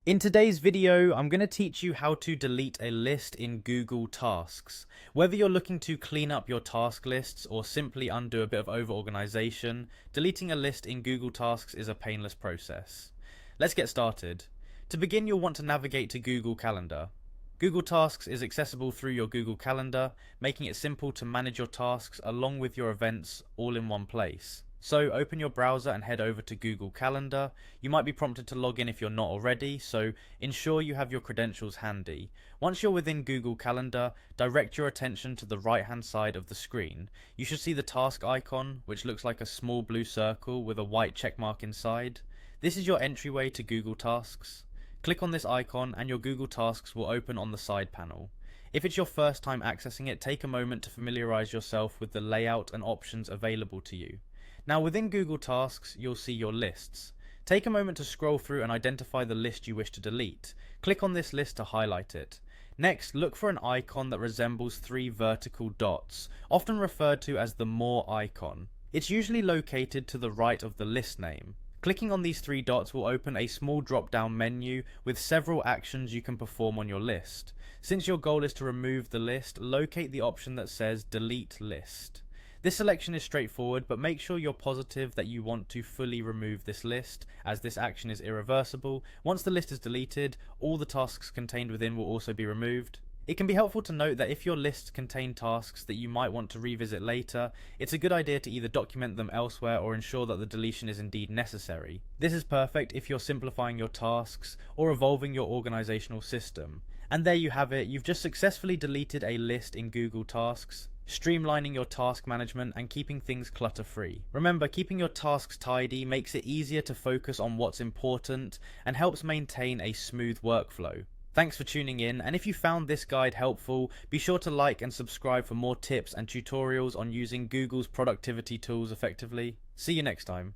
In today's video, I'm going to teach you how to delete a list in Google Tasks. Whether you're looking to clean up your task lists or simply undo a bit of over-organization, deleting a list in Google Tasks is a painless process. Let's get started. To begin, you'll want to navigate to Google Calendar. Google Tasks is accessible through your Google Calendar, making it simple to manage your tasks along with your events all in one place. So open your browser and head over to Google Calendar. You might be prompted to log in if you're not already, so ensure you have your credentials handy. Once you're within Google Calendar, direct your attention to the right hand side of the screen. You should see the task icon, which looks like a small blue circle with a white check mark inside. This is your entryway to Google Tasks. Click on this icon and your Google Tasks will open on the side panel. If it's your first time accessing it, take a moment to familiarize yourself with the layout and options available to you. Now within Google Tasks, you'll see your lists. Take a moment to scroll through and identify the list you wish to delete. Click on this list to highlight it. Next, look for an icon that resembles three vertical dots, often referred to as the More icon. It's usually located to the right of the list name. Clicking on these three dots will open a small drop-down menu with several actions you can perform on your list. Since your goal is to remove the list, locate the option that says Delete List. This selection is straightforward, but make sure you're positive that you want to fully remove this list, as this action is irreversible. Once the list is deleted, all the tasks contained within will also be removed. It can be helpful to note that if your lists contain tasks that you might want to revisit later, it's a good idea to either document them elsewhere or ensure that the deletion is indeed necessary. This is perfect if you're simplifying your tasks or evolving your organizational system. And there you have it, you've just successfully deleted a list in Google Tasks, streamlining your task management and keeping things clutter-free. Remember, keeping your tasks tidy makes it easier to focus on what's important and helps maintain a smooth workflow. Thanks for tuning in, and if you found this guide helpful, be sure to like and subscribe for more tips and tutorials on using Google's productivity tools effectively. See you next time.